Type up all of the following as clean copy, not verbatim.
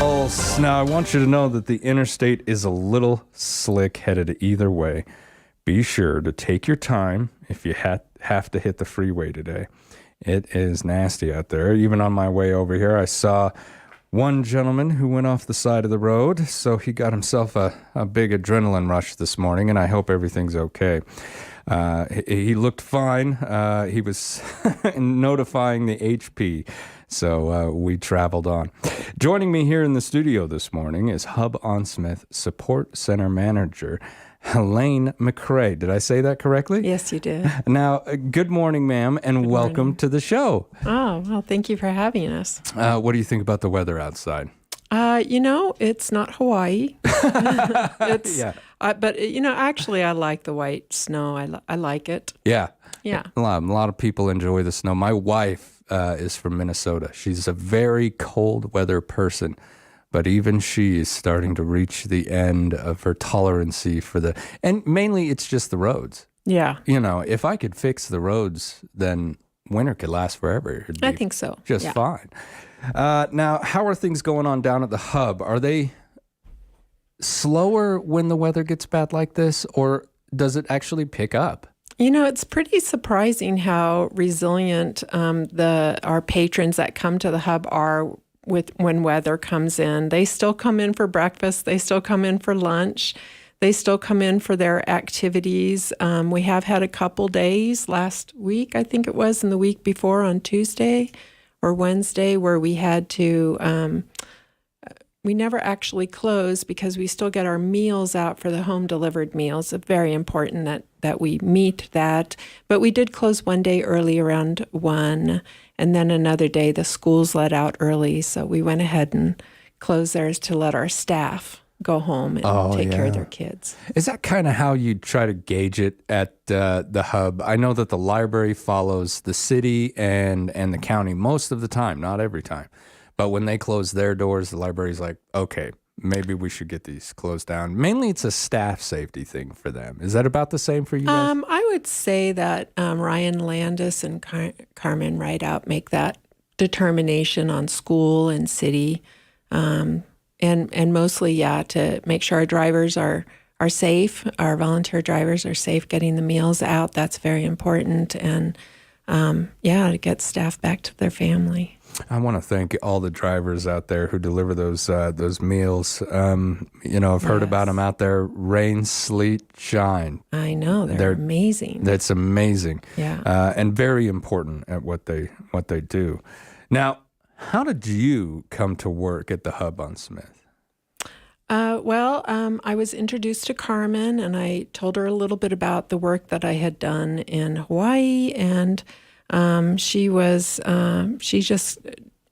Now, I want you to know that the interstate is a little slick headed either way. Be sure to take your time if you have to hit the freeway today. It is nasty out there. Even on my way over here, I saw one gentleman who went off the side of the road, so he got himself a big adrenaline rush this morning, and I hope everything's okay. He looked fine. He was notifying the HP. So we traveled on. Joining me here in the studio this morning is Hub on Smith Support Center Manager Helene McCray. Did I say that correctly? Yes, you did. Now, good morning, ma'am, and welcome to the show. Oh, well, thank you for having us. What do you think about the weather outside? It's not Hawaii. Yeah. But actually, I like the white snow. I like it. Yeah. Yeah. A lot of people enjoy the snow. My wife is from Minnesota. She's a very cold weather person, but even she is starting to reach the end of her tolerancy for and mainly it's just the roads. Yeah. If I could fix the roads, then winter could last forever. I think so. Just fine. Now, how are things going on down at the Hub? Are they slower when the weather gets bad like this, or does it actually pick up? It's pretty surprising how resilient our patrons that come to the Hub are when weather comes in. They still come in for breakfast. They still come in for lunch. They still come in for their activities. We have had a couple days last week, I think it was, and the week before on Tuesday or Wednesday, where we had to, we never actually close because we still get our meals out for the home delivered meals. It's very important that we meet that. But we did close one day early around 1, and then another day the schools let out early. So we went ahead and closed theirs to let our staff go home and take care of their kids. Is that kind of how you try to gauge it at the Hub? I know that the library follows the city and the county most of the time, not every time. But when they close their doors, the library's like, okay, maybe we should get these closed down. Mainly it's a staff safety thing for them. Is that about the same for you guys? I would say that Ryan Landis and Carmen Rideout make that determination on school and city. And mostly, to make sure our drivers are safe, our volunteer drivers are safe getting the meals out. That's very important. And, to get staff back to their family. I want to thank all the drivers out there who deliver those meals. I've heard about them out there, rain, sleet, shine. I know, they're amazing. That's amazing. Yeah. And very important at what they do. Now, how did you come to work at the Hub on Smith? I was introduced to Carmen, and I told her a little bit about the work that I had done in Hawaii, and she just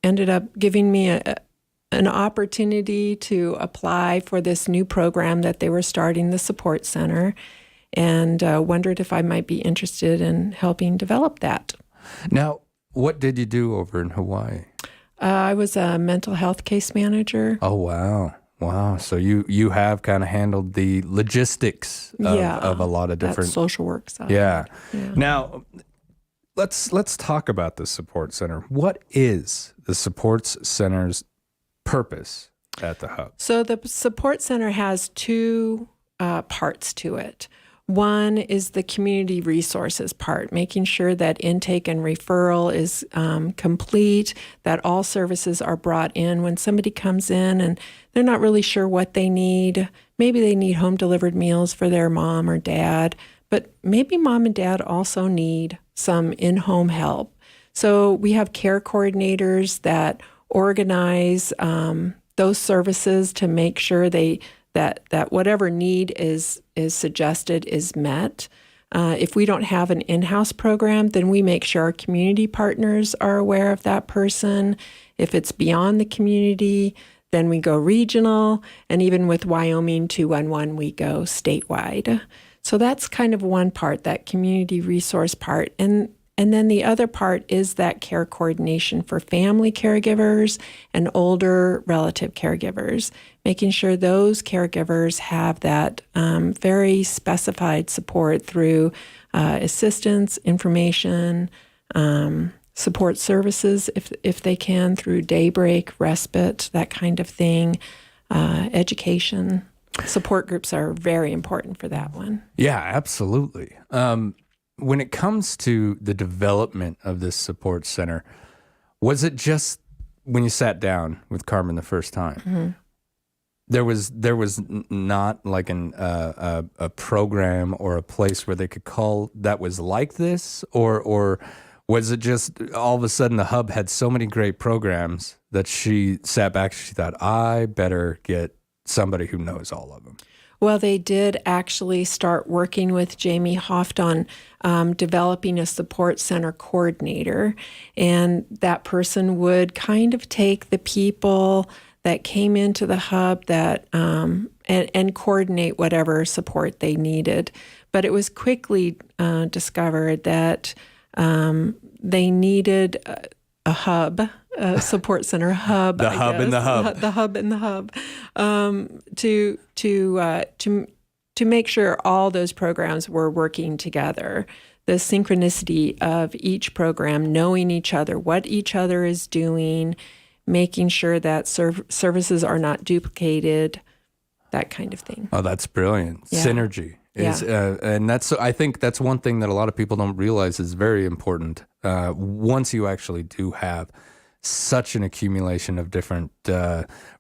ended up giving me an opportunity to apply for this new program that they were starting, the support center, and wondered if I might be interested in helping develop that. Now, what did you do over in Hawaii? I was a mental health case manager. Oh, wow. Wow. So you have kind of handled the logistics of a lot of different social work side. Yeah. Now, let's talk about the support center. What is the support center's purpose at the Hub? So the support center has two parts to it. One is the community resources part, making sure that intake and referral is complete, that all services are brought in. When somebody comes in and they're not really sure what they need, maybe they need home delivered meals for their mom or dad, but maybe mom and dad also need some in-home help. So we have care coordinators that organize those services to make sure that whatever need is suggested is met. If we don't have an in-house program, then we make sure our community partners are aware of that person. If it's beyond the community, then we go regional. And even with Wyoming 211, we go statewide. So that's kind of one part, that community resource part. And then the other part is that care coordination for family caregivers and older relative caregivers, making sure those caregivers have that very specified support through assistance, information, support services if they can through daybreak, respite, that kind of thing, education. Support groups are very important for that one. Yeah, absolutely. When it comes to the development of this support center, was it just when you sat down with Carmen the first time? There was not like a program or a place where they could call that was like this, or was it just all of a sudden the hub had so many great programs that she sat back and she thought, I better get somebody who knows all of them? Well, they did actually start working with Jamie Hoft on developing a support center coordinator, and that person would kind of take the people that came into the hub that and coordinate whatever support they needed. But it was quickly discovered that they needed a hub, a support center hub. The hub in the hub. The hub in the hub, to make sure all those programs were working together. The synchronicity of each program, knowing each other, what each other is doing, making sure that services are not duplicated, that kind of thing. Oh, that's brilliant. Yeah. Synergy is, and I think that's one thing that a lot of people don't realize is very important. Once you actually do have such an accumulation of different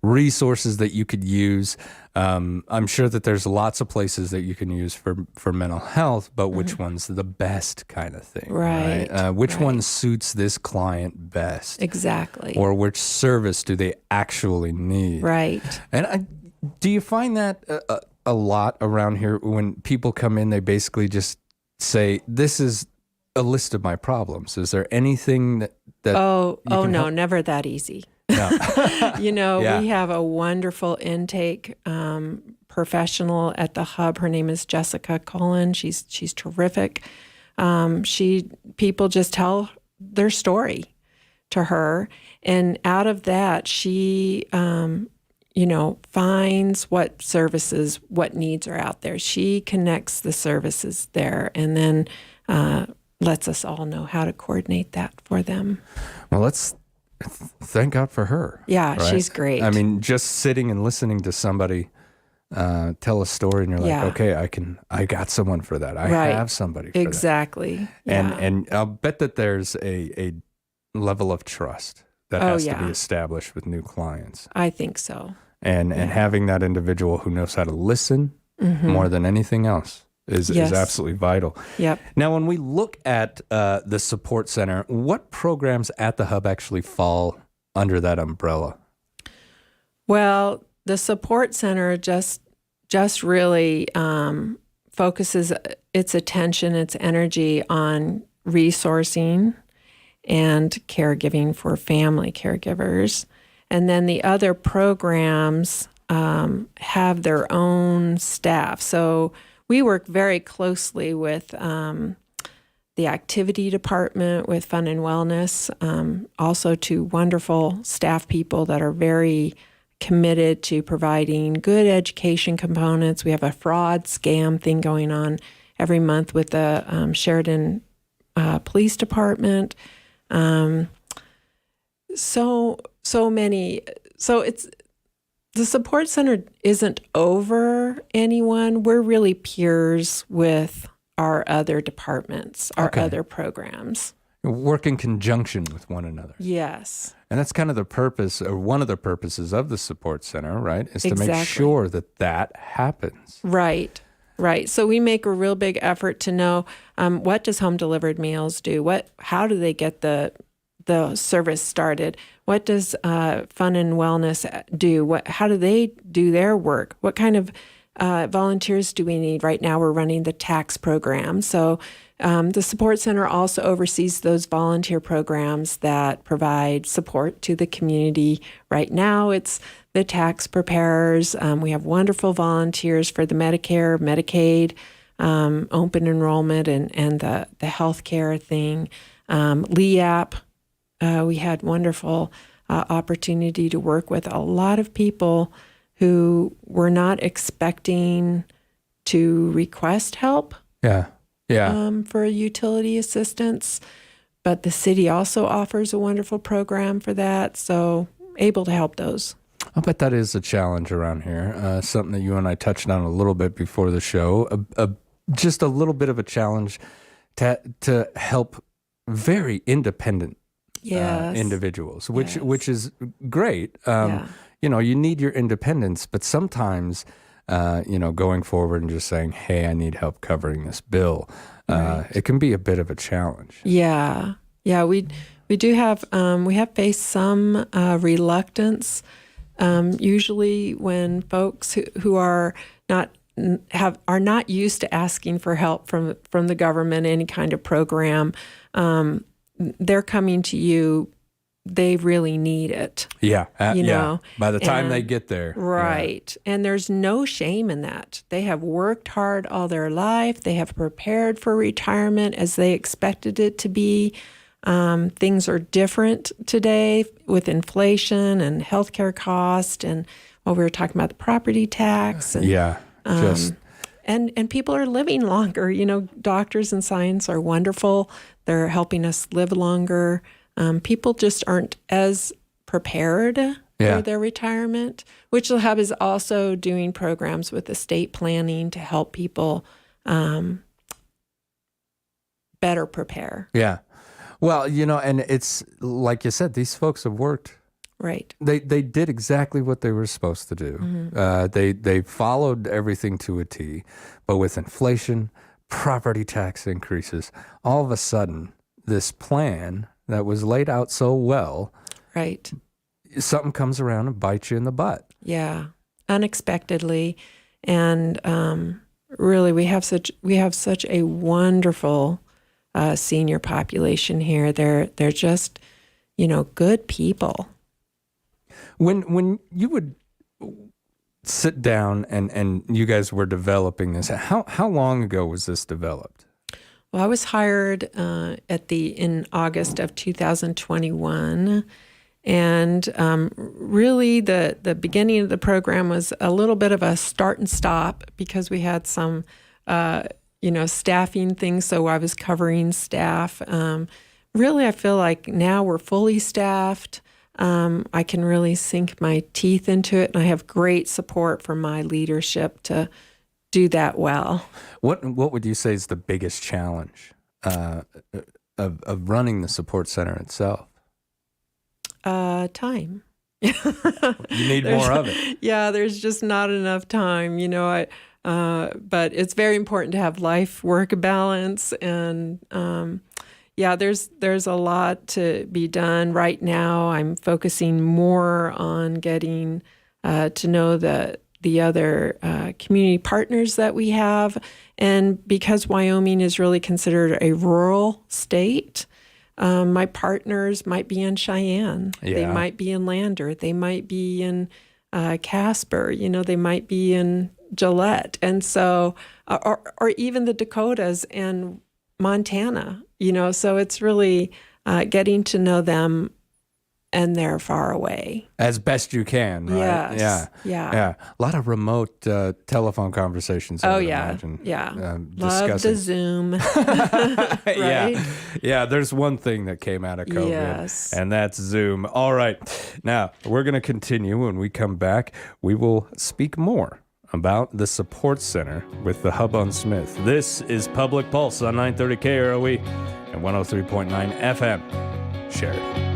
resources that you could use, I'm sure that there's lots of places that you can use for mental health, but which one's the best kind of thing, Right. Which one suits this client best? Exactly. Or which service do they actually need? Right. And do you find that a lot around here when people come in, they basically just say, this is a list of my problems. Is there anything that Oh no, help? never that easy. No. Yeah. We have a wonderful intake professional at the hub. Her name is Jessica Cullen. She's terrific. People just tell their story to her, and out of that, she finds what services, what needs are out there. She connects the services there, and then lets us all know how to coordinate that for them. Well, let's thank God for her. Yeah, right? she's great. I mean, just sitting and listening to somebody tell a story, and you're like, Yeah. okay, I got someone for that. I Right. have somebody for Exactly. that. Yeah. And I'll bet that there's a level of trust that has to be established with new clients. I think so. And having that individual who knows how to listen more than anything else is Yes. absolutely vital. Yep. Now, when we look at the support center, what programs at the hub actually fall under that umbrella? Well, the support center just really focuses its attention, its energy on resourcing and caregiving for family caregivers. And then the other programs have their own staff. So we work very closely with the activity department, with Fun and Wellness, also to wonderful staff people that are very committed to providing good education components. We have a fraud scam thing going on every month with the Sheridan Police Department. So many. So it's the support center isn't over anyone. We're really peers with our other departments, our other programs. Work in conjunction with one another. Yes. And that's kind of the purpose, or one of the purposes of the support center, right? Is to make Exactly. sure that happens. Right. So we make a real big effort to know what does home delivered meals do? How do they get the service started? What does Fun and Wellness do? How do they do their work? What kind of volunteers do we need? Right now we're running the tax program. So the support center also oversees those volunteer programs that provide support to the community. Right now it's the tax preparers. We have wonderful volunteers for the Medicare, Medicaid, open enrollment, and the healthcare thing. LEAP. We had wonderful opportunity to work with a lot of people who were not expecting to request help Yeah. for utility assistance, But the city also offers a wonderful program for that, so able to help those. I bet that is a challenge around here. Something that you and I touched on a little bit before the show. Just a little bit of a challenge to help very independent individuals, which is great. You need your independence, but sometimes, going forward and just saying, "Hey, I need help covering this bill," it can be a bit of a challenge. Yeah. We do have we have faced some reluctance. Usually, when folks who are not used to asking for help from the government, any kind of program, they're coming to you. They really need it. Yeah, you know. By the time they get there, right? Yeah. And there's no shame in that. They have worked hard all their life. They have prepared for retirement as they expected it to be. Things are different today with inflation and healthcare cost, and we were talking about the property tax. And, and people are living longer. Doctors and science are wonderful. They're helping us live longer. People just aren't as prepared for their retirement. Wichita Hub is also doing programs with estate planning to help people better prepare. Yeah. Well, and it's like you said, these folks have worked. Right. They did exactly what they were supposed to do. Mm-hmm. They followed everything to a T, but with inflation, property tax increases, all of a sudden, this plan that was laid out so well, right, something comes around and bites you in the butt. Yeah, unexpectedly, and really, we have such a wonderful senior population here. They're just, good people. When you would sit down and you guys were developing this, how long ago was this developed? Well, I was hired in August of 2021, and really the beginning of the program was a little bit of a start and stop because we had some staffing things. So I was covering staff. Really, I feel like now we're fully staffed. I can really sink my teeth into it, and I have great support from my leadership to do that well. What would you say is the biggest challenge of running the support center itself? Time. You need more of it. Yeah, there's just not enough time. But it's very important to have life-work balance, and there's a lot to be done right now. I'm focusing more on getting to know the other community partners that we have. And because Wyoming is really considered a rural state, my partners might be in Cheyenne. Yeah. They might be in Lander. They might be in Casper. They might be in Gillette. And so, or even the Dakotas and Montana, so it's really getting to know them, and they're far away. As best you can, right? Yes. Yeah. A lot of remote telephone conversations, I would imagine. Yeah. Love the Zoom. Right? Yeah, there's one thing that came out of COVID, and that's Zoom. All right. Now, we're going to continue. When we come back, we will speak more about the support center with the Hub on Smith. This is Public Pulse on 930 KROE and 103.9 FM. Sheridan.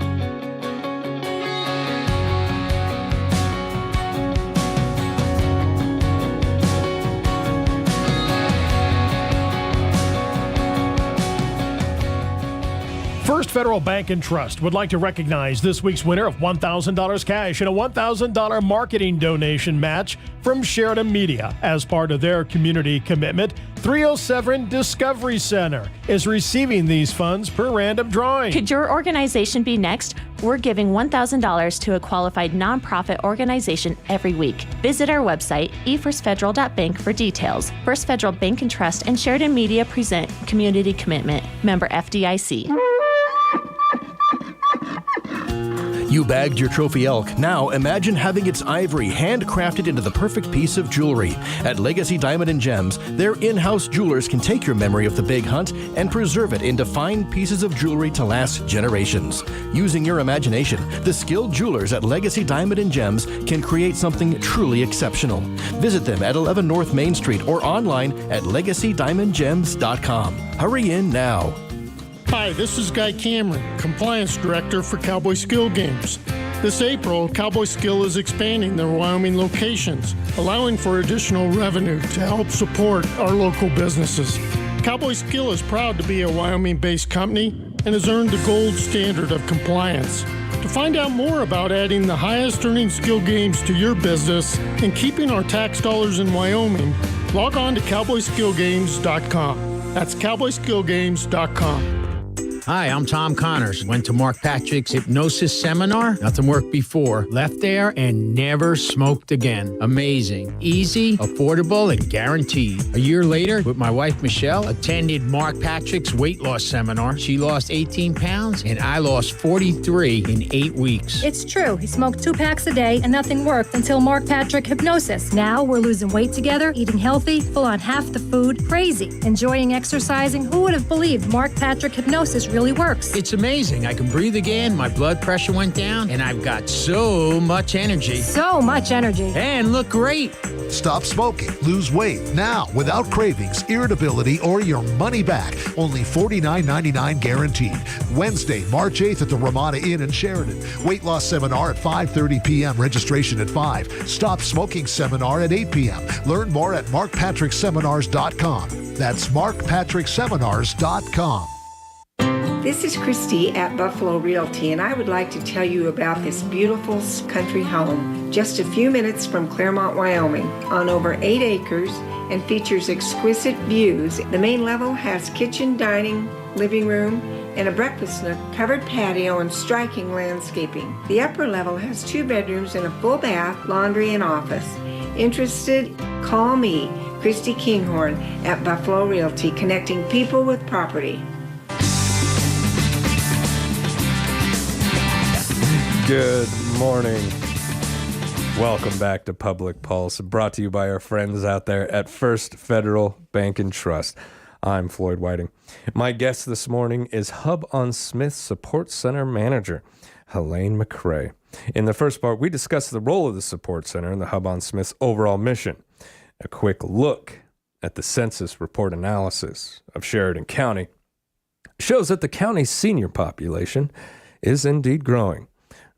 First Federal Bank and Trust would like to recognize this week's winner of $1,000 cash and a $1,000 marketing donation match from Sheridan Media. As part of their community commitment, 307 Discovery Center is receiving these funds per random drawing. Could your organization be next? We're giving $1,000 to a qualified nonprofit organization every week. Visit our website, efirstfederal.bank, for details. First Federal Bank and Trust and Sheridan Media present Community Commitment. Member FDIC. You bagged your trophy elk. Now imagine having its ivory handcrafted into the perfect piece of jewelry. At Legacy Diamond and Gems, their in-house jewelers can take your memory of the big hunt and preserve it into fine pieces of jewelry to last generations. Using your imagination, the skilled jewelers at Legacy Diamond and Gems can create something truly exceptional. Visit them at 11 North Main Street or online at legacydiamondgems.com. Hurry in now. Hi, this is Guy Cameron, Compliance Director for Cowboy Skill Games. This April, Cowboy Skill is expanding their Wyoming locations, allowing for additional revenue to help support our local businesses. Cowboy Skill is proud to be a Wyoming-based company and has earned the gold standard of compliance. To find out more about adding the highest earning skill games to your business and keeping our tax dollars in Wyoming, log on to cowboyskillgames.com. That's cowboyskillgames.com. Hi, I'm Tom Connors. Went to Mark Patrick's hypnosis seminar. Nothing worked before. Left there and never smoked again. Amazing. Easy, affordable, and guaranteed. A year later, with my wife Michelle, attended Mark Patrick's weight loss seminar. She lost 18 pounds and I lost 43 in 8 weeks. It's true. He smoked 2 packs a day and nothing worked until Mark Patrick Hypnosis. Now we're losing weight together, eating healthy, full on half the food, crazy, enjoying exercising. Who would have believed Mark Patrick Hypnosis really works? It's amazing. I can breathe again, my blood pressure went down, and I've got so much energy. So much energy. And look great. Stop smoking, lose weight now without cravings, irritability, or your money back. Only $49.99 guaranteed. Wednesday, March 8th at the Ramada Inn in Sheridan. Weight loss seminar at 5:30 p.m. Registration at 5. Stop smoking seminar at 8 p.m. Learn more at markpatrickseminars.com. That's markpatrickseminars.com. This is Christy at Buffalo Realty, and I would like to tell you about this beautiful country home just a few minutes from Claremont, Wyoming, on over 8 acres and features exquisite views. The main level has kitchen, dining, living room, and a breakfast nook, covered patio, and striking landscaping. The upper level has 2 bedrooms and a full bath, laundry, and office. Interested? Call me, Christy Kinghorn at Buffalo Realty, connecting people with property. Good morning. Welcome back to Public Pulse, brought to you by our friends out there at First Federal Bank and Trust. I'm Floyd Whiting. My guest this morning is Hub on Smith Support Center Manager, Helene McCray. In the first part, we discussed the role of the Support Center in the Hub on Smith's overall mission. A quick look at the census report analysis of Sheridan County shows that the county's senior population is indeed growing.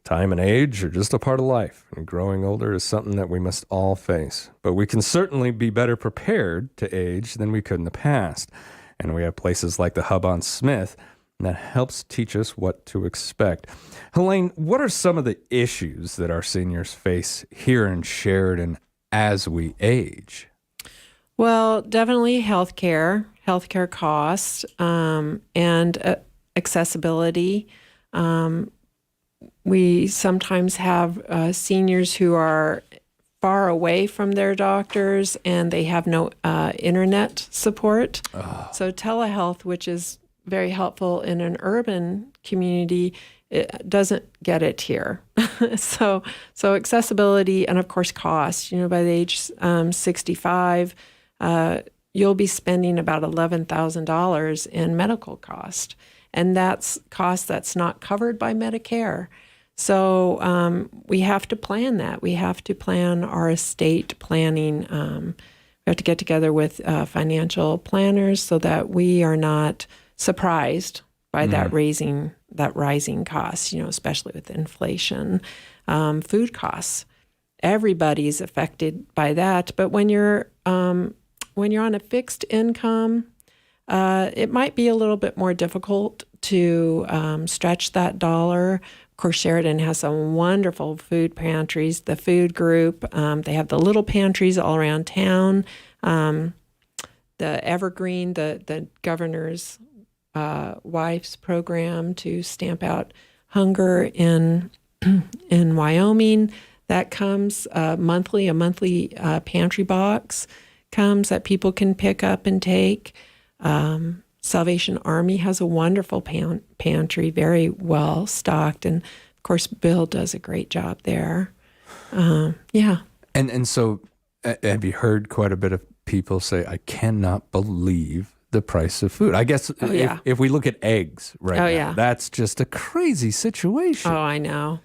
Time and age are just a part of life, and growing older is something that we must all face. But we can certainly be better prepared to age than we could in the past. And we have places like the Hub on Smith that helps teach us what to expect. Helene, what are some of the issues that our seniors face here in Sheridan as we age? Well, definitely healthcare costs, and accessibility. We sometimes have seniors who are far away from their doctors and they have no internet support. So telehealth, which is very helpful in an urban community, it doesn't get it here. So accessibility and, of course, cost. By the age 65, you'll be spending about $11,000 in medical cost. And that's cost that's not covered by Medicare. So we have to plan that. We have to plan our estate planning. We have to get together with financial planners so that we are not surprised by that rising costs, especially with inflation. Food costs. Everybody's affected by that. But when you're on a fixed income, it might be a little bit more difficult to stretch that dollar. Of course, Sheridan has some wonderful food pantries. The food group, they have the little pantries all around town. The Evergreen, the governor's wife's program to stamp out hunger in Wyoming, that comes monthly. A monthly pantry box comes that people can pick up and take. Salvation Army has a wonderful pantry, very well stocked. And of course, Bill does a great job there. Yeah. And so have you heard quite a bit of people say, I cannot believe the price of food? I guess if we look at eggs now, that's just a crazy situation. Oh, I know.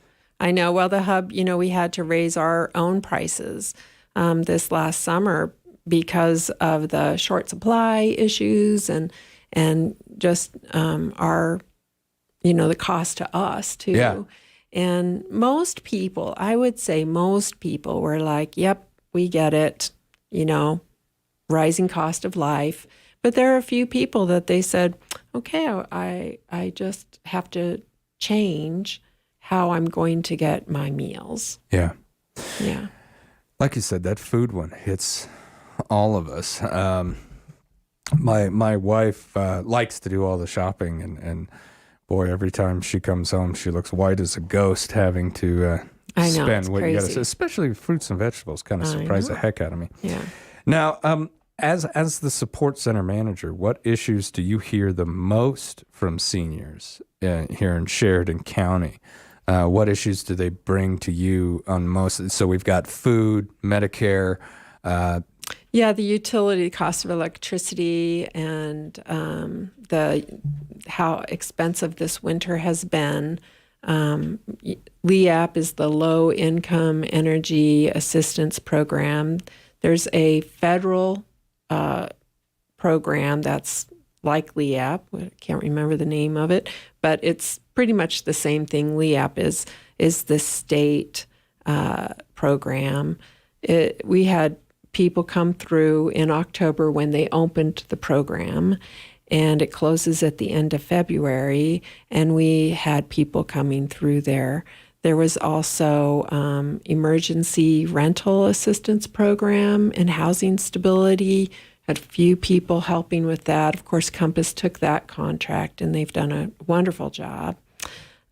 Well, the Hub, we had to raise our own prices this last summer because of the short supply issues and just our, the cost to us too. Yeah. And most people, I would say most people were like, yep, we get it, rising cost of life. But there are a few people that they said, okay, I just have to change how I'm going to get my meals. Yeah. Yeah. Like you said, that food one hits all of us. My wife likes to do all the shopping, and boy, every time she comes home, she looks white as a ghost having to I know, spend it's what you got to crazy. say, especially fruits and vegetables. Kind of surprise the heck out of me. Yeah. Now, as the support center manager, what issues do you hear the most from seniors here in Sheridan County? What issues do they bring to you on most? So we've got food, Medicare. Yeah, the utility cost of electricity and how expensive this winter has been. LEAP is the Low Income Energy Assistance Program. There's a federal program that's like LEAP. I can't remember the name of it, but it's pretty much the same thing. LEAP is the state program. We had people come through in October when they opened the program, and it closes at the end of February, and we had people coming through there. There was also emergency rental assistance program and housing stability. Had a few people helping with that. Of course, Compass took that contract, and they've done a wonderful job.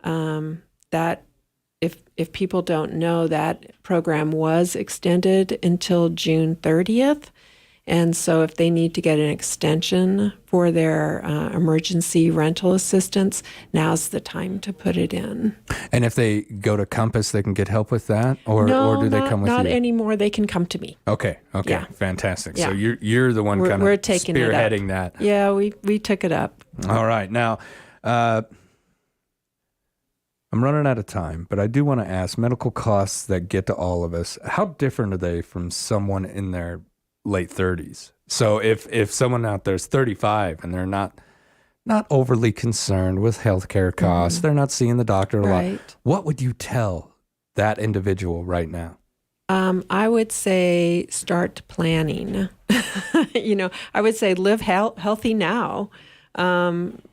That if people don't know, that program was extended until June 30th. And so if they need to get an extension for their emergency rental assistance, now's the time to put it in. And if they go to Compass, they can get help with that? Or do they come with you? Not anymore. They can come to me. Okay. Yeah. Fantastic. Yeah. So you're the one kind We're of taking it up. spearheading that. Yeah, we took it up. All right. Now, I'm running out of time, but I do want to ask, medical costs that get to all of us, how different are they from someone in their late 30s? So if someone out there is 35 and they're not overly concerned with healthcare costs, they're not seeing the doctor a lot, Right. what would you tell that individual right now? I would say start planning. I would say live healthy now.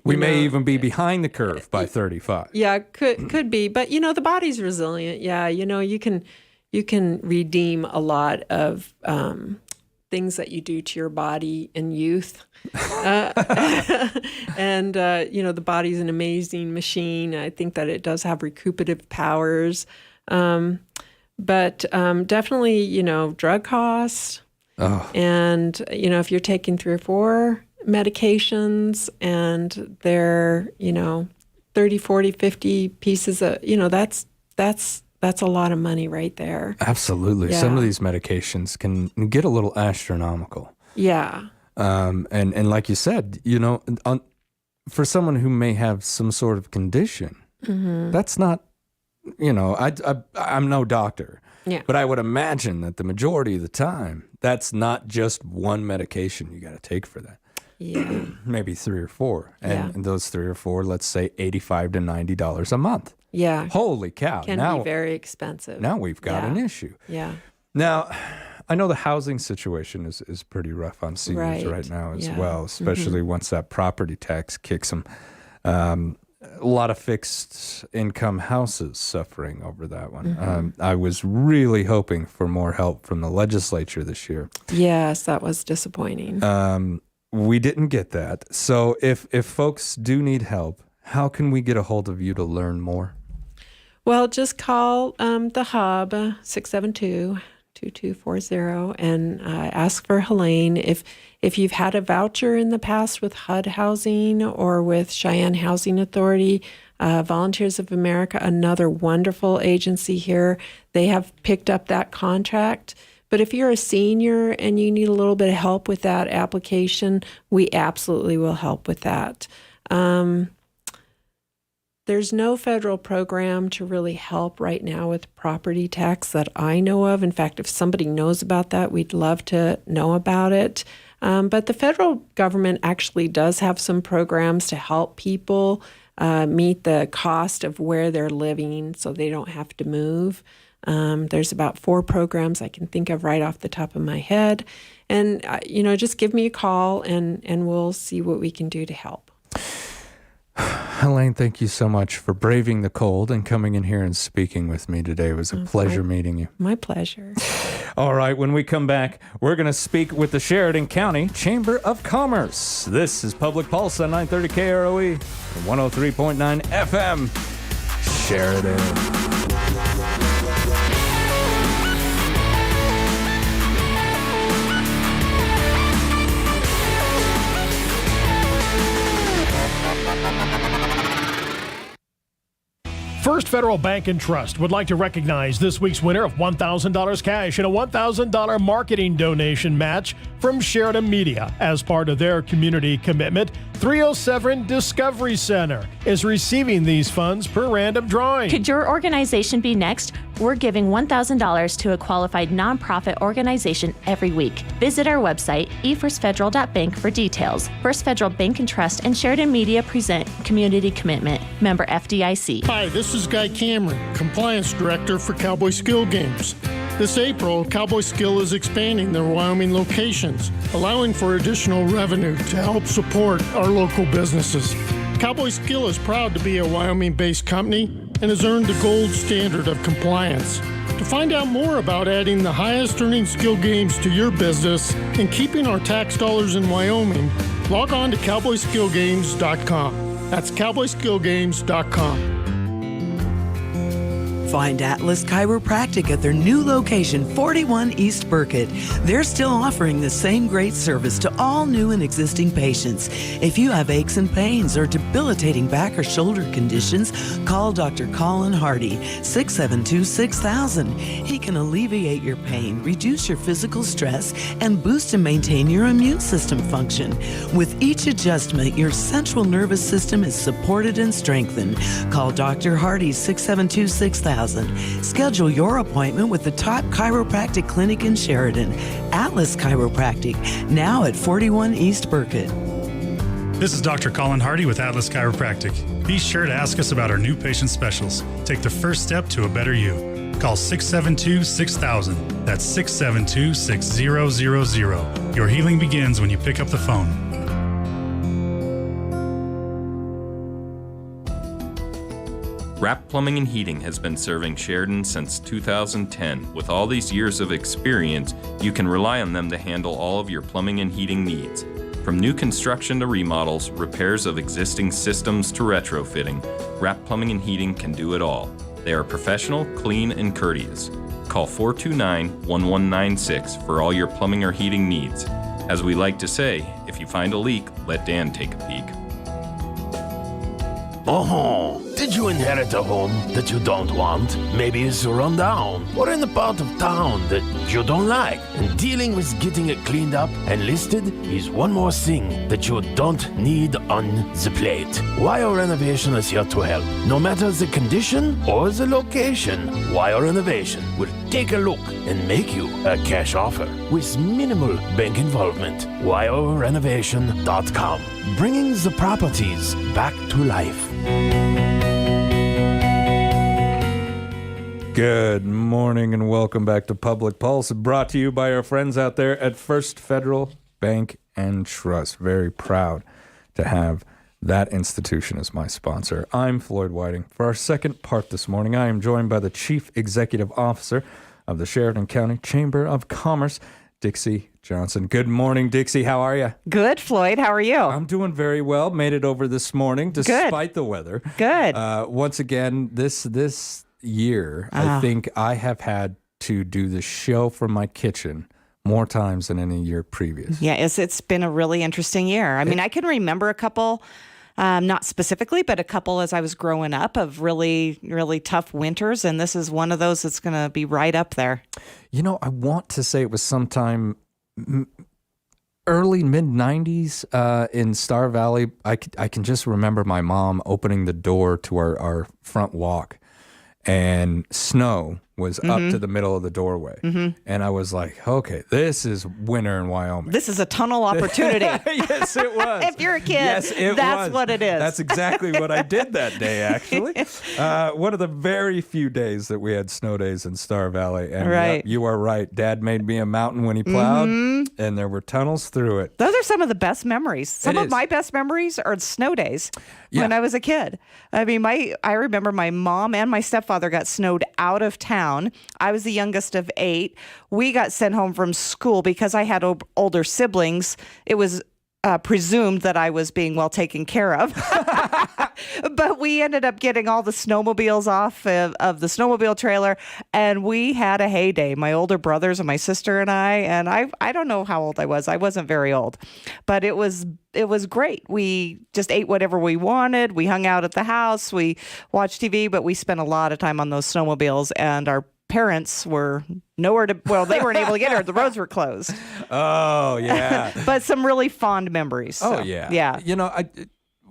We may even be behind the curve by 35. Yeah, could be, but the body's resilient. Yeah, you can redeem a lot of things that you do to your body in youth, and the body's an amazing machine. I think that it does have recuperative powers, but definitely drug costs, and if you're taking 3 or 4 medications and they're 30, 40, 50 pieces of that's a lot of money right there. Absolutely. Yeah. Some of these medications can get a little astronomical. Yeah. And like you said, for someone who may have some sort of condition, that's not, I'm no doctor. Yeah. But I would imagine that the majority of the time, that's not just one medication you got to take for that. Yeah. Maybe 3 or 4. And Yeah. those 3 or 4, let's say $85 to $90 a month. Yeah. Holy cow. Can now, be very expensive. now we've got an issue. Yeah. Now, I know the housing situation is pretty rough on seniors right now as Yeah. well, especially once that property tax kicks them. A lot of fixed income houses suffering over that one. I was really hoping for more help from the legislature this year. Yes, that was disappointing. We didn't get that. So if folks do need help, how can we get a hold of you to learn more? Well, just call the Hub, 2240, and ask for Helene. If you've had a voucher in the past with HUD Housing or with Cheyenne Housing Authority, Volunteers of America, another wonderful agency here, they have picked up that contract. But if you're a senior and you need a little bit of help with that application, we absolutely will help with that. There's no federal program to really help right now with property tax that I know of. In fact, if somebody knows about that, we'd love to know about it. But the federal government actually does have some programs to help people meet the cost of where they're living so they don't have to move. There's about 4 programs I can think of right off the top of my head. And, just give me a call and we'll see what we can do to help. Helene, thank you so much for braving the cold and coming in here and speaking with me today. It was a pleasure meeting you. My pleasure. All right, when we come back, we're going to speak with the Sheridan County Chamber of Commerce. This is Public Pulse on 930 KROE and 103.9 FM. Sheridan. First Federal Bank and Trust would like to recognize this week's winner of $1,000 cash and a $1,000 marketing donation match from Sheridan Media. As part of their community commitment, 307 Discovery Center is receiving these funds per random drawing. Could your organization be next? We're giving $1,000 to a qualified nonprofit organization every week. Visit our website, efirstfederal.bank, for details. First Federal Bank and Trust and Sheridan Media present Community Commitment. Member FDIC. Hi, this is Guy Cameron, Compliance Director for Cowboy Skill Games. This April, Cowboy Skill is expanding their Wyoming locations, allowing for additional revenue to help support our local businesses. Cowboy Skill is proud to be a Wyoming-based company and has earned the gold standard of compliance. To find out more about adding the highest earning skill games to your business and keeping our tax dollars in Wyoming, log on to cowboyskillgames.com. That's cowboyskillgames.com. Find Atlas Chiropractic at their new location, 41 East Burkett. They're still offering the same great service to all new and existing patients. If you have aches and pains or debilitating back or shoulder conditions, call Dr. Colin Hardy, 672-6000. He can alleviate your pain, reduce your physical stress, and boost and maintain your immune system function. With each adjustment, your central nervous system is supported and strengthened. Call Dr. Hardy, 672-6000. Schedule your appointment with the top chiropractic clinic in Sheridan, Atlas Chiropractic, now at 41 East Burkett. This is Dr. Colin Hardy with Atlas Chiropractic. Be sure to ask us about our new patient specials. Take the first step to a better you. Call 672-6000. That's 672-6000. Your healing begins when you pick up the phone. Rapp Plumbing and Heating has been serving Sheridan since 2010. With all these years of experience, you can rely on them to handle all of your plumbing and heating needs. From new construction to remodels, repairs of existing systems to retrofitting, Rapp Plumbing and Heating can do it all. They are professional, clean, and courteous. Call 429-1196 for all your plumbing or heating needs. As we like to say, if you find a leak, let Dan take a peek. Oh, did you inherit a home that you don't want? Maybe it's run down or in a part of town that you don't like. And dealing with getting it cleaned up and listed is one more thing that you don't need on the plate. Wire Renovation is here to help. No matter the condition or the location, Wire Renovation will take a look and make you a cash offer with minimal bank involvement. WireRenovation.com, bringing the properties back to life. Good morning and welcome back to Public Pulse, brought to you by our friends out there at First Federal Bank and Trust. Very proud to have that institution as my sponsor. I'm Floyd Whiting. For our second part this morning, I am joined by the Chief Executive Officer of the Sheridan County Chamber of Commerce, Dixie Johnson. Good morning, Dixie. How are you? Good, Floyd. How are you? I'm doing very well. Made it over this morning despite the weather. Good. Once again, this year, I think I have had to do the show from my kitchen more times than any year previous. Yeah, it's been a really interesting year. I mean, I can remember a couple, not specifically, but a couple as I was growing up of really, really tough winters. And this is one of those that's going to be right up there. You know, I want to say it was sometime early mid-90s in Star Valley. I can just remember my mom opening the door to our front walk, and snow was up to the middle of the doorway. And I was like, okay, this is winter in Wyoming. This is a tunnel opportunity. Yes, it was. If you're a kid, yes, that's what it is. That's exactly what I did that day, actually. One of the very few days that we had snow days in Star Valley. And right. You are right. Dad made me a mountain when he plowed, and there were tunnels through it. Those are some of the best memories. Some of my best memories are snow days when I was a kid. I mean, I remember my mom and my stepfather got snowed out of town. I was the youngest of 8. We got sent home from school because I had older siblings. It was presumed that I was being well taken care of. But we ended up getting all the snowmobiles off of the snowmobile trailer, and we had a heyday. My older brothers and my sister and I don't know how old I was. I wasn't very old, but it was great. We just ate whatever we wanted. We hung out at the house. We watched TV, but we spent a lot of time on those snowmobiles, and our parents were nowhere to, well, they weren't able to get her. The roads were closed. Oh, yeah. But some really fond memories. Oh, so, yeah. Yeah. You know,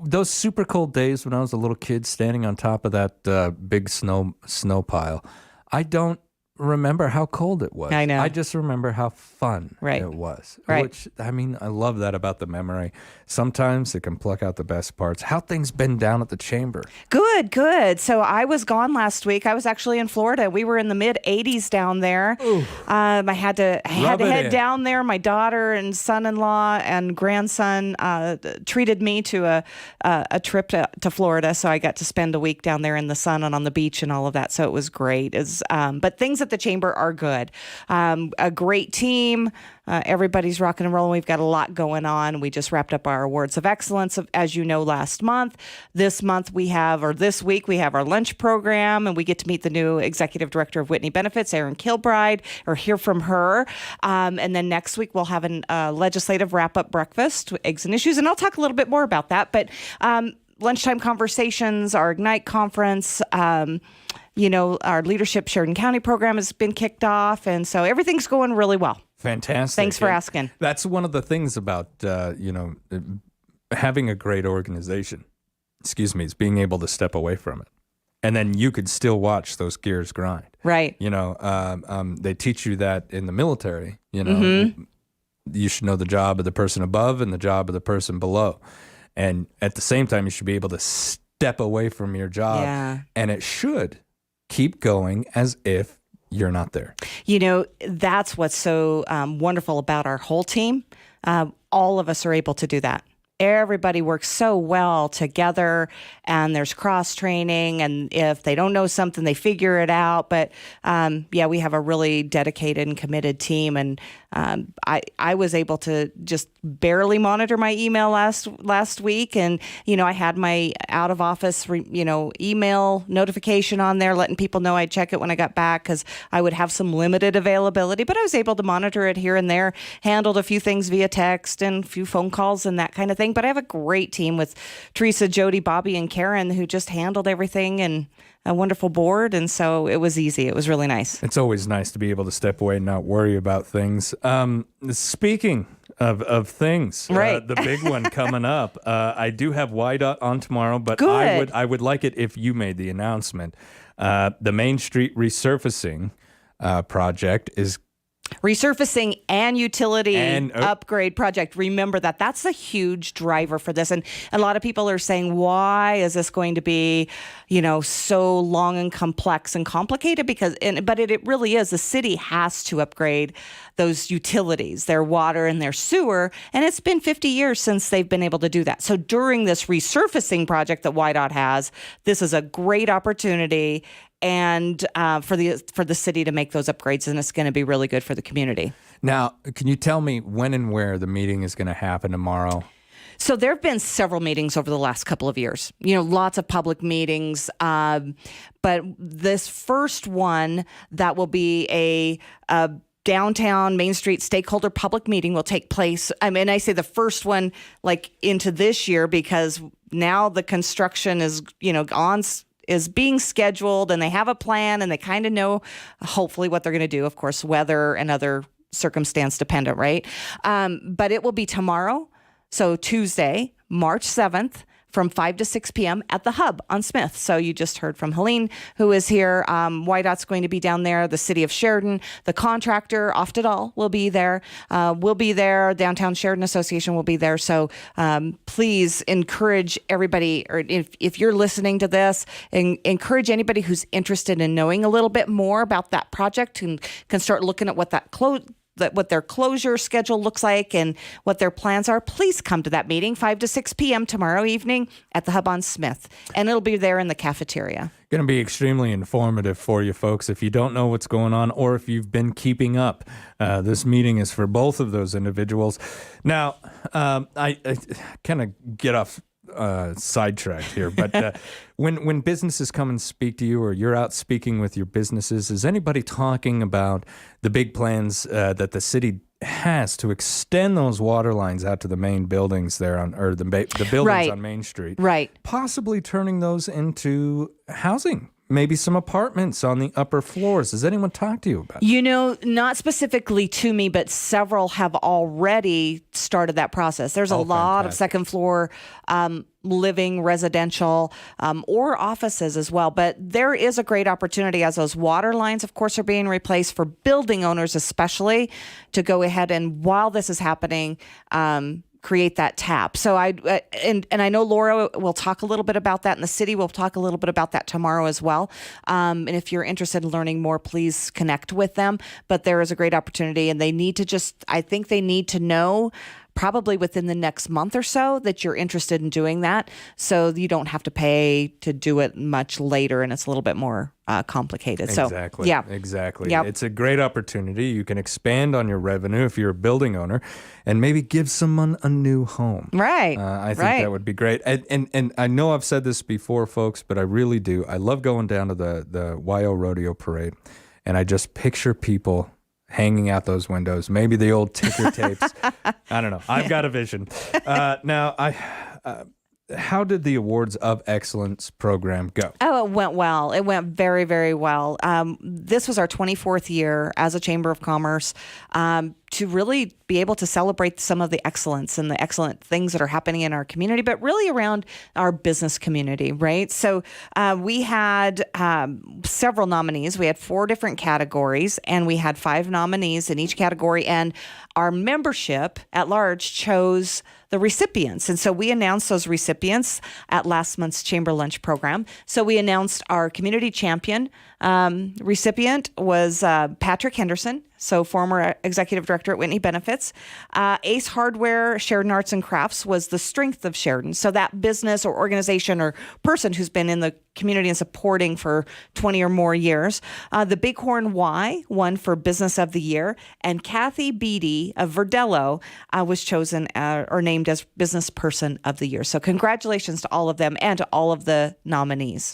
those super cold days when I was a little kid standing on top of that big snow pile, I don't remember how cold it was. I know. I just remember how fun it was. Right. Which, I mean, I love that about the memory. Sometimes it can pluck out the best parts. How things been down at the chamber? Good. So I was gone last week. I was actually in Florida. We were in the mid 80s down there. I had to head down there. My daughter and son-in-law and grandson treated me to a trip to Florida. So I got to spend a week down there in the sun and on the beach and all of that. So it was great. But things at the chamber are good. A great team. Everybody's rocking and rolling. We've got a lot going on. We just wrapped up our Awards of Excellence, as you know, last month. This week we have our lunch program, and we get to meet the new Executive Director of Whitney Benefits, Erin Kilbride, or hear from her. And then next week we'll have a legislative wrap-up breakfast, Eggs and Issues, and I'll talk a little bit more about that. But lunchtime conversations, our Ignite conference, our Leadership Sheridan County program has been kicked off, and so everything's going really well. Fantastic. Thanks for asking. That's one of the things about, having a great organization, is being able to step away from it. And then you could still watch those gears grind. Right. They teach you that in the military, you should know the job of the person above and the job of the person below. And at the same time, you should be able to step away from your job. Yeah. And it should keep going as if you're not there. That's what's so wonderful about our whole team. All of us are able to do that. Everybody works so well together, and there's cross training, and if they don't know something, they figure it out. But we have a really dedicated and committed team, and I was able to just barely monitor my email last week, and I had my out of office email notification on there, letting people know I'd check it when I got back because I would have some limited availability. But I was able to monitor it here and there, handled a few things via text and a few phone calls and that kind of thing. But I have a great team with Teresa, Jody, Bobby, and Karen who just handled everything, and a wonderful board. And so it was easy. It was really nice. It's always nice to be able to step away and not worry about things. Speaking of things, right. The big one coming up, I do have YDOT on tomorrow, but Good. I would like it if you made the announcement. The Main Street resurfacing project is resurfacing and utility upgrade project. Remember that's a huge driver for this. And a lot of people are saying, why is this going to be, so long and complex and complicated? But it really is. The city has to upgrade those utilities, their water and their sewer. And it's been 50 years since they've been able to do that. So during this resurfacing project that YDOT has, this is a great opportunity and for the city to make those upgrades, and it's going to be really good for the community. Now, can you tell me when and where the meeting is going to happen tomorrow? So there have been several meetings over the last couple of years, lots of public meetings. But this first one that will be a downtown Main Street stakeholder public meeting will take place. I mean, I say the first one like into this year because now the construction is, is being scheduled and they have a plan and they kind of know hopefully what they're going to do. Of course, weather and other circumstance dependent, right? But it will be tomorrow. So Tuesday, March 7th, from 5 to 6 p.m. at the Hub on Smith. So you just heard from Helene, who is here. YDOT's going to be down there. The City of Sheridan, the contractor, Oftedal, will be there. We'll be there. Downtown Sheridan Association will be there. So please encourage everybody, or if you're listening to this, encourage anybody who's interested in knowing a little bit more about that project and can start looking at what what their closure schedule looks like and what their plans are. Please come to that meeting, 5 to 6 p.m. tomorrow evening at the Hub on Smith. And it'll be there in the cafeteria. Going to be extremely informative for you folks. If you don't know what's going on or if you've been keeping up, this meeting is for both of those individuals. Now, I kind of get off sidetracked here, but when businesses come and speak to you or you're out speaking with your businesses, is anybody talking about the big plans that the city has to extend those water lines out to the main buildings there the buildings right. on Main Street, right? Possibly turning those into housing? Maybe some apartments on the upper floors. Does anyone talk to you about that? Not specifically to me, but several have already started that process. There's a lot of second floor living, residential, or offices as well. But there is a great opportunity as those water lines, of course, are being replaced for building owners especially to go ahead and while this is happening, create that tap. So and I know Laura will talk a little bit about that, and the city will talk a little bit about that tomorrow as well. And if you're interested in learning more, please connect with them. But there is a great opportunity, and I think they need to know probably within the next month or so that you're interested in doing that, so you don't have to pay to do it much later, and it's a little bit more complicated. Exactly. So, yeah. Exactly. Yep. It's a great opportunity. You can expand on your revenue if you're a building owner and maybe give someone a new home. Right. I think that would be great. And I know I've said this before, folks, but I really do. I love going down to the YO Rodeo Parade, and I just picture people hanging out those windows, maybe the old ticker tapes. I don't know. I've got a vision. Now, how did the Awards of Excellence program go? Oh, it went well. It went very, very well. This was our 24th year as a Chamber of Commerce to really be able to celebrate some of the excellence and the excellent things that are happening in our community, but really around our business community, right? So we had several nominees. We had 4 different categories, and we had 5 nominees in each category, and our membership at large chose the recipients. And so we announced those recipients at last month's Chamber Lunch program. So we announced our community champion recipient was Patrick Henderson, so former executive director at Whitney Benefits. Ace Hardware, Sheridan Arts and Crafts was the strength of Sheridan. So that business or organization or person who's been in the community and supporting for 20 or more years. The Bighorn Y won for Business of the Year, and Kathy Beatty of Verdello was chosen or named as Business Person of the Year. So congratulations to all of them and to all of the nominees.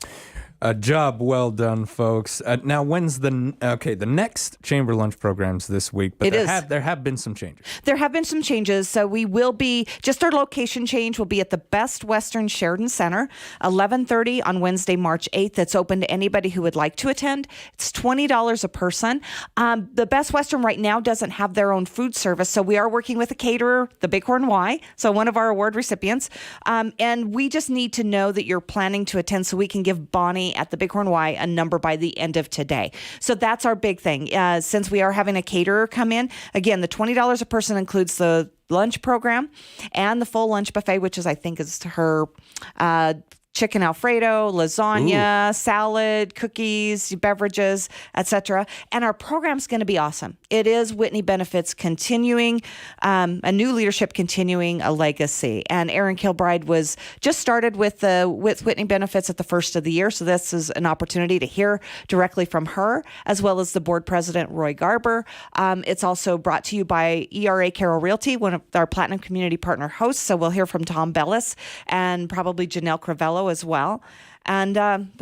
A job well done, folks. Now, when's the next Chamber Lunch program's this week? But there have been some changes. There have been some changes. So we will be, just our location change will be at the Best Western Sheridan Center, 11:30 on Wednesday, March 8th. It's open to anybody who would like to attend. It's $20 a person. The Best Western right now doesn't have their own food service. So we are working with a caterer, the Bighorn Y, so one of our award recipients. And we just need to know that you're planning to attend so we can give Bonnie at the Bighorn Y a number by the end of today. So that's our big thing. Since we are having a caterer come in, again, the $20 a person includes the lunch program and the full lunch buffet, which is, I think, is her chicken Alfredo, lasagna, salad, cookies, beverages, etc. And our program's going to be awesome. It is Whitney Benefits continuing, a new leadership continuing a legacy. And Erin Kilbride was just started with Whitney Benefits at the first of the year. So this is an opportunity to hear directly from her, as well as the board president, Roy Garber. It's also brought to you by ERA Carroll Realty, one of our Platinum Community Partner hosts. So we'll hear from Tom Bellis and probably Janelle Cravello as well. And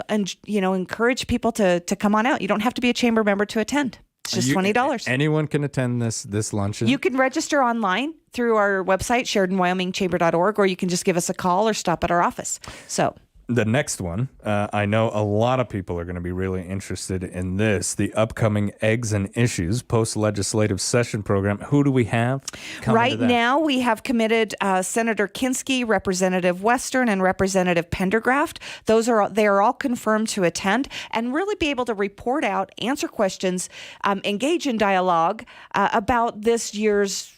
encourage people to come on out. You don't have to be a chamber member to attend. It's just $20. Anyone can attend this luncheon. You can register online through our website, SheridanWyomingChamber.org, or you can just give us a call or stop at our office. So the next one, I know a lot of people are going to be really interested in this, the upcoming Eggs and Issues post-legislative session program. Who do we have coming right to that? now? We have committed Senator Kinski, Representative Western, and Representative Pendergraft. They are all confirmed to attend and really be able to report out, answer questions, engage in dialogue about this year's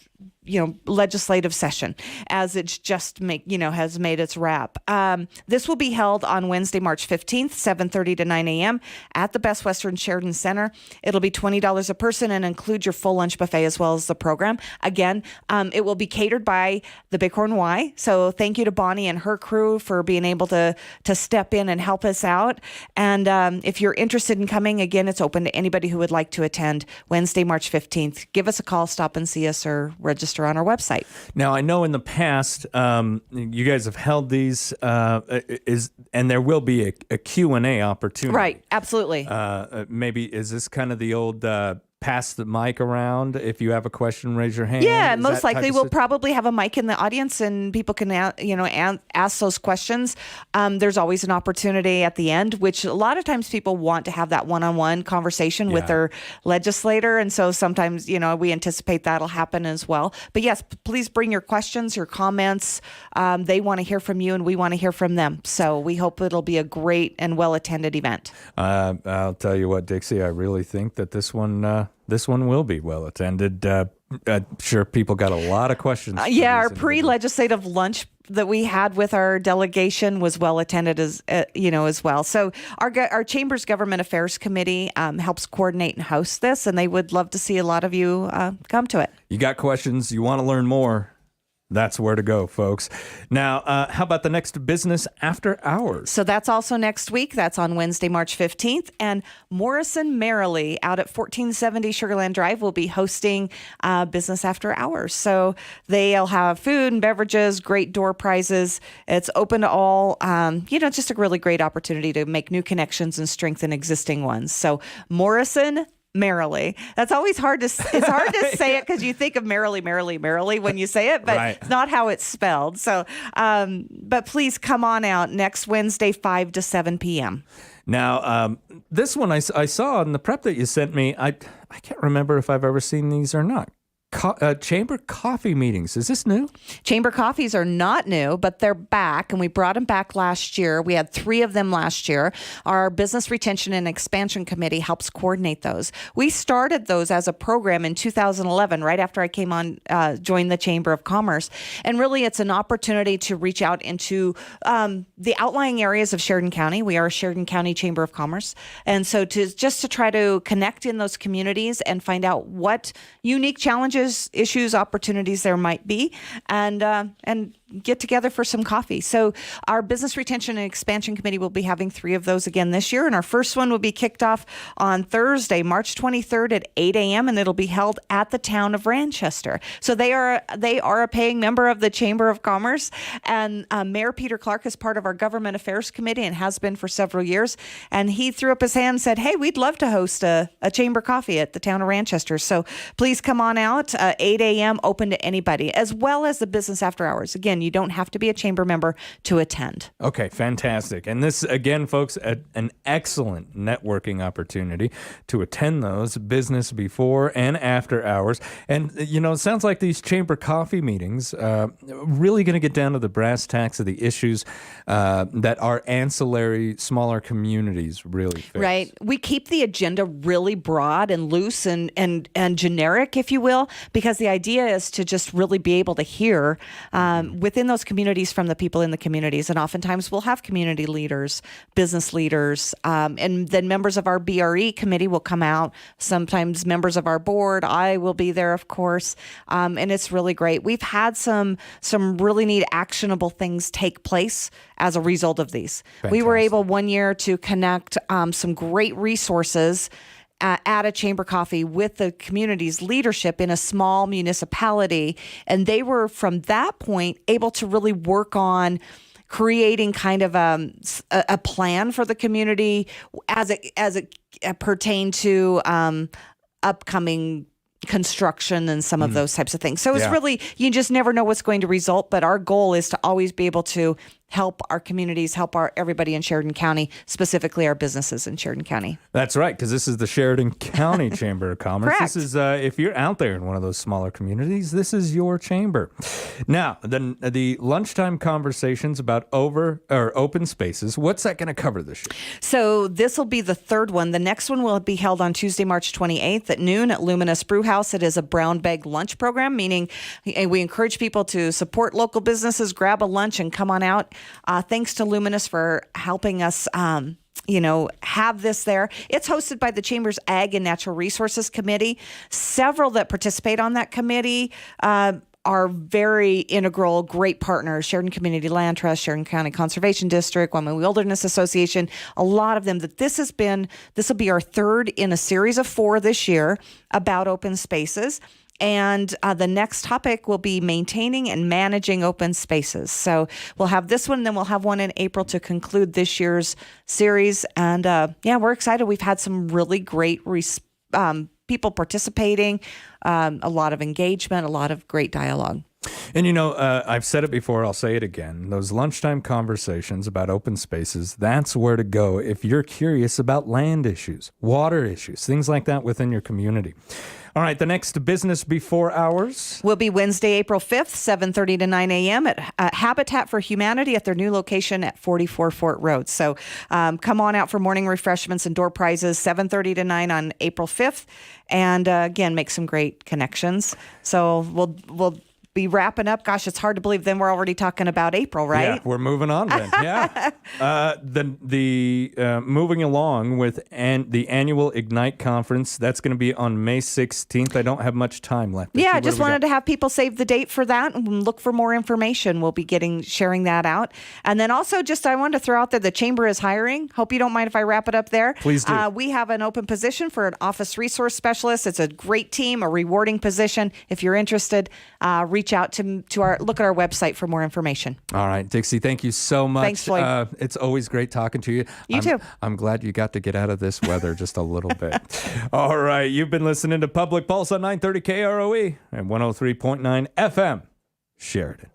legislative session as it's just has made its wrap. This will be held on Wednesday, March 15th, 7:30 to 9 a.m. at the Best Western Sheridan Center. It'll be $20 a person and include your full lunch buffet as well as the program. Again, it will be catered by the Bighorn Y. So thank you to Bonnie and her crew for being able to step in and help us out. And if you're interested in coming, again, it's open to anybody who would like to attend Wednesday, March 15th. Give us a call, stop and see us, or register on our website. Now, I know in the past, you guys have held these, and there will be a Q&A opportunity. Right, absolutely. Maybe, is this kind of the old pass the mic around? If you have a question, raise your hand. Yeah, Is most that type likely of we'll probably have a mic in the audience and people can ask those questions. There's always an opportunity at the end, which a lot of times people want to have that one-on-one conversation with their legislator, and so sometimes we anticipate that'll happen as well. But yes, please bring your questions, your comments. They want to hear from you and we want to hear from them. So we hope it'll be a great and well-attended event. I'll tell you what, Dixie, I really think that this one will be well attended. Sure, people got a lot of questions. Our pre-legislative lunch that we had with our delegation was well attended as well. So our Chamber's Government Affairs Committee helps coordinate and host this, and they would love to see a lot of you come to it. You got questions, you want to learn more, that's where to go, folks. Now, how about the next Business After Hours? So that's also next week. That's on Wednesday, March 15th. And Morrison Merrily out at 1470 Sugarland Drive will be hosting Business After Hours. So they'll have food and beverages, great door prizes. It's open to all. Just a really great opportunity to make new connections and strengthen existing ones. So Morrison Merrily. That's always it's hard to say it because you think of merrily when you say it, but It's not how it's spelled. So, but please come on out next Wednesday, 5 to 7 p.m. Now, this one I saw in the prep that you sent me. I can't remember if I've ever seen these or not. Chamber coffee meetings. Is this new? Chamber coffees are not new, but they're back, and we brought them back last year. We had 3 of them last year. Our Business Retention and Expansion Committee helps coordinate those. We started those as a program in 2011, right after I came on, joined the Chamber of Commerce. And really, it's an opportunity to reach out into the outlying areas of Sheridan County. We are a Sheridan County Chamber of Commerce. And so to try to connect in those communities and find out what unique challenges, issues, opportunities there might be, and get together for some coffee. So our Business Retention and Expansion Committee will be having 3 of those again this year, and our first one will be kicked off on Thursday, March 23rd at 8 a.m., and it'll be held at the town of Ranchester. So they are a paying member of the Chamber of Commerce, and Mayor Peter Clark is part of our Government Affairs Committee and has been for several years, and he threw up his hand and said, hey, we'd love to host a Chamber coffee at the town of Ranchester. So please come on out, 8 a.m., open to anybody, as well as the Business After Hours. Again, you don't have to be a Chamber member to attend. Okay, fantastic. And this, again, folks, an excellent networking opportunity to attend those business before and after hours. And, it sounds like these Chamber coffee meetings really going to get down to the brass tacks of the issues that our ancillary, smaller communities really face. Right. We keep the agenda really broad and loose and generic, if you will, because the idea is to just really be able to hear with within those communities from the people in the communities. And oftentimes we'll have community leaders, business leaders, and then members of our BRE committee will come out. Sometimes members of our board. I will be there, of course. And it's really great. We've had some really neat actionable things take place as a result of these. We were able one year to connect some great resources at a chamber coffee with the community's leadership in a small municipality. And they were, from that point, able to really work on creating kind of a plan for the community as it pertained to upcoming construction and some of those types of things. So it's really, you just never know what's going to result, but our goal is to always be able to help our communities, help everybody in Sheridan County, specifically our businesses in Sheridan County. That's right, because this is the Sheridan County Chamber of Commerce. Correct. This is, if you're out there in one of those smaller communities, this is your chamber. Now, the lunchtime conversations about open spaces, what's that going to cover this year? So this will be the third one. The next one will be held on Tuesday, March 28th at noon at Luminous Brew House. It is a brown bag lunch program, meaning we encourage people to support local businesses, grab a lunch, and come on out. Thanks to Luminous for helping us, have this there. It's hosted by the Chamber's Ag and Natural Resources Committee. Several that participate on that committee are very integral, great partners. Sheridan Community Land Trust, Sheridan County Conservation District, Wyoming Wilderness Association, a lot of them. This will be our third in a series of 4 this year about open spaces. And the next topic will be maintaining and managing open spaces. So we'll have this one, then we'll have one in April to conclude this year's series. And we're excited. We've had some really great people participating, a lot of engagement, a lot of great dialogue. And I've said it before, I'll say it again. Those lunchtime conversations about open spaces, that's where to go if you're curious about land issues, water issues, things like that within your community. All right, the next business before hours will be Wednesday, April 5th, 7:30 to 9 a.m. at Habitat for Humanity at their new location at 44 Fort Road. So come on out for morning refreshments and door prizes, 7:30 to 9 on April 5th. And again, make some great connections. So we'll be wrapping up. Gosh, it's hard to believe then we're already talking about April, right? Yeah, we're moving on then. Yeah. Moving along with the annual Ignite conference, that's going to be on May 16th. I don't have much time left. Yeah, I just wanted to have people save the date for that and look for more information. We'll be sharing that out. And then also I wanted to throw out that the Chamber is hiring. Hope you don't mind if I wrap it up there. Please do. We have an open position for an office resource specialist. It's a great team, a rewarding position. If you're interested, reach out look at our website for more information. All right, Dixie, thank you so much. Thanks, Floyd. It's always great talking to you. You too. I'm glad you got to get out of this weather just a little bit. All right, you've been listening to Public Pulse on 930 KROE and 103.9 FM, Sheridan.